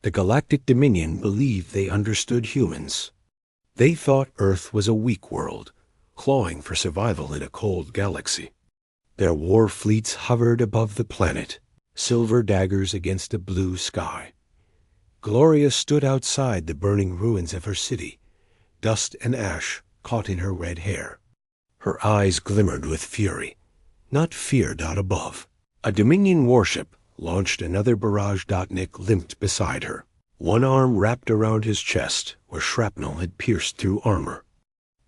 The Galactic Dominion believed they understood humans. They thought Earth was a weak world, clawing for survival in a cold galaxy. Their war fleets hovered above the planet, silver daggers against a blue sky. Gloria stood outside the burning ruins of her city, dust and ash caught in her red hair. Her eyes glimmered with fury, not fear. Above, a Dominion warship launched another barrage. Nick limped beside her, one arm wrapped around his chest where shrapnel had pierced through armor.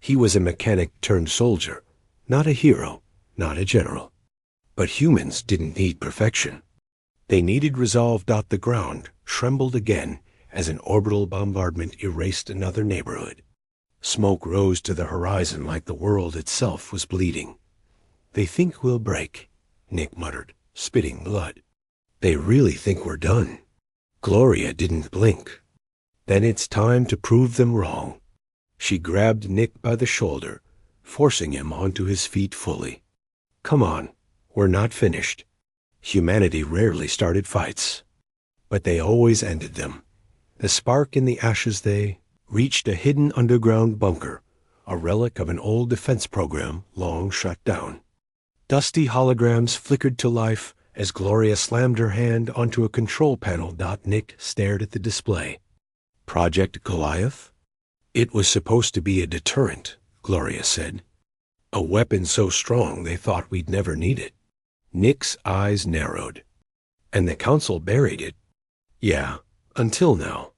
He was a mechanic turned soldier, not a hero, not a general. But humans didn't need perfection. They needed resolve. The ground trembled again as an orbital bombardment erased another neighborhood. Smoke rose to the horizon like the world itself was bleeding. "They think we'll break," Nick muttered, spitting blood. "They really think we're done." Gloria didn't blink. "Then it's time to prove them wrong." She grabbed Nick by the shoulder, forcing him onto his feet fully. "Come on, we're not finished." Humanity rarely started fights, but they always ended them. The spark in the ashes, they reached a hidden underground bunker, a relic of an old defense program long shut down. Dusty holograms flickered to life as Gloria slammed her hand onto a control panel. Nick stared at the display. Project Goliath? It was supposed to be a deterrent, Gloria said. A weapon so strong they thought we'd never need it. Nick's eyes narrowed. And the council buried it. Yeah, until now.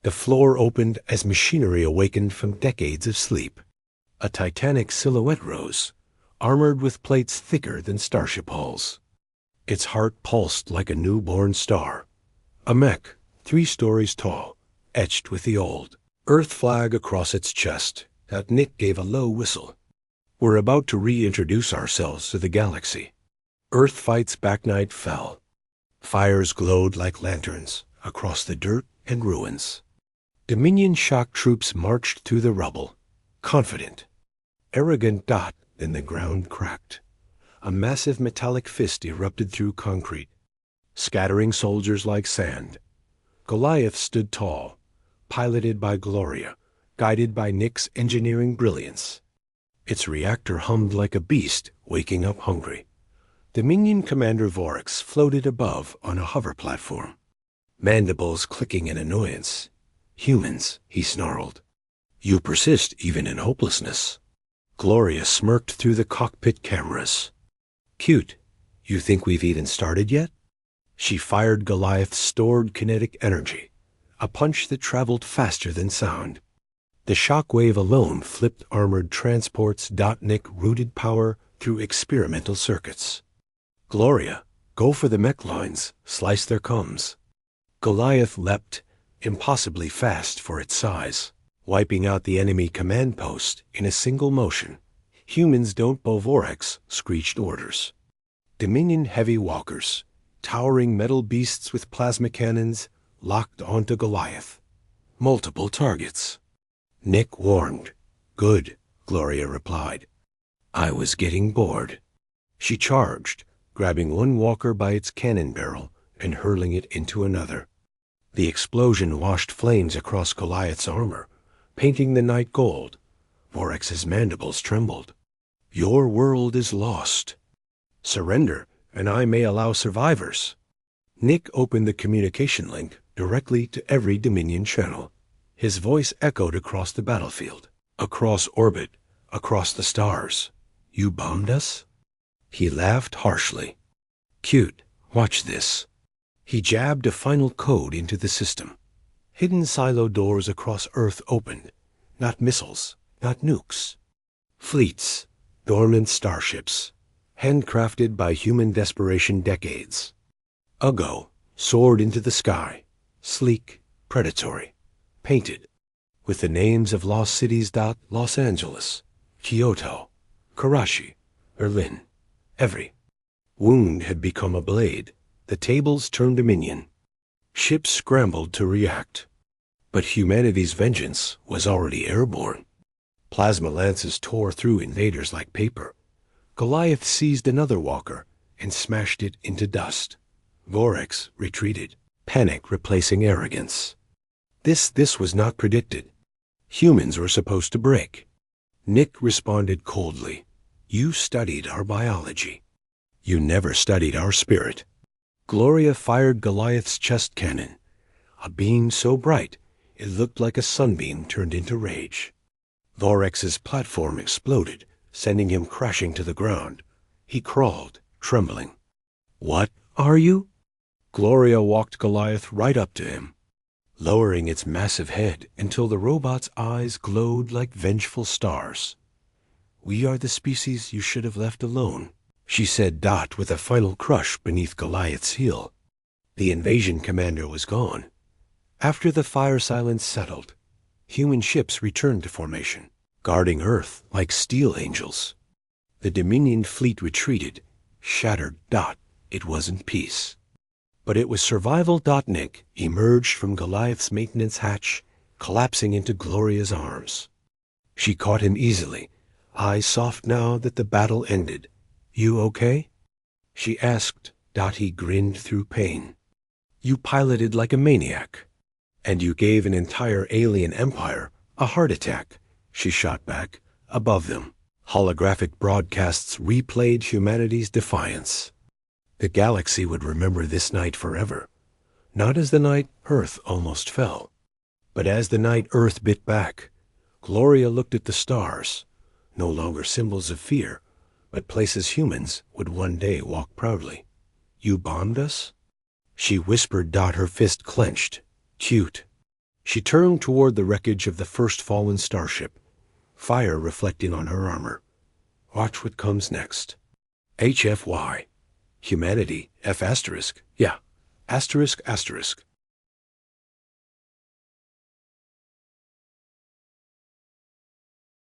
The floor opened as machinery awakened from decades of sleep. A titanic silhouette rose, armored with plates thicker than starship hulls. Its heart pulsed like a newborn star. A mech, 3 stories tall, etched with the old Earth flag across its chest. Nick gave a low whistle. We're about to reintroduce ourselves to the galaxy. Earth Fight's back night fell. Fires glowed like lanterns across the dirt and ruins. Dominion shock troops marched through the rubble, confident, arrogant. Then the ground cracked. A massive metallic fist erupted through concrete, scattering soldiers like sand. Goliath stood tall, piloted by Gloria, guided by Nick's engineering brilliance. Its reactor hummed like a beast waking up hungry. Dominion Commander Orcs floated above on a hover platform, mandibles clicking in annoyance. "Humans," he snarled. "You persist even in hopelessness." Gloria smirked through the cockpit cameras. "Cute. You think we've even started yet?" She fired Goliath's stored kinetic energy, a punch that traveled faster than sound. The shockwave alone flipped armored transports. Nick routed power through experimental circuits. "Gloria, go for the mech lines, slice their comms." Goliath leapt, impossibly fast for its size, wiping out the enemy command post in a single motion. "Humans don't bow." Orcs screeched orders. Dominion heavy walkers, towering metal beasts with plasma cannons, locked onto Goliath. Multiple targets. Nick warned. "Good," Gloria replied. "I was getting bored." She charged, grabbing one walker by its cannon barrel and hurling it into another. The explosion washed flames across Goliath's armor, painting the night gold. Vorax's mandibles trembled. "Your world is lost. Surrender, and I may allow survivors." Nick opened the communication link directly to every Dominion channel. His voice echoed across the battlefield, across orbit, across the stars. "You bombed us?" He laughed harshly. "Cute, watch this." He jabbed a final code into the system. Hidden silo doors across Earth opened. Not missiles, not nukes. Fleets, dormant starships, handcrafted by human desperation decades ago, soared into the sky, sleek, predatory, painted with the names of lost cities. Los Angeles, Kyoto, Karachi, Berlin. Every wound had become a blade. The tables turned Dominion. Ships scrambled to react. But humanity's vengeance was already airborne. Plasma lances tore through invaders like paper. Goliath seized another walker and smashed it into dust. Vorax retreated, panic replacing arrogance. This was not predicted. Humans were supposed to break. Nick responded coldly. You studied our biology. You never studied our spirit. Gloria fired Goliath's chest cannon, a beam so bright it looked like a sunbeam turned into rage. Thorex's platform exploded, sending him crashing to the ground. He crawled, trembling. What are you? Gloria walked Goliath right up to him, lowering its massive head until the robot's eyes glowed like vengeful stars. We are the species you should have left alone, she said, Dot with a final crush beneath Goliath's heel. The invasion commander was gone. After the fire silence settled, human ships returned to formation, guarding Earth like steel angels. The Dominion fleet retreated, shattered. Dot, it wasn't peace. But it was survival. Nick emerged from Goliath's maintenance hatch, collapsing into Gloria's arms. She caught him easily, eyes soft now that the battle ended. You okay? She asked. He grinned through pain. You piloted like a maniac. And you gave an entire alien empire a heart attack, she shot back. Above them, holographic broadcasts replayed humanity's defiance. The galaxy would remember this night forever, not as the night Earth almost fell, but as the night Earth bit back. Gloria looked at the stars, no longer symbols of fear, but places humans would one day walk proudly. You bombed us? She whispered. Her fist clenched. Cute. She turned toward the wreckage of the first fallen starship, fire reflecting on her armor. Watch what comes next. HFY. Humanity, F***. Yeah, ***.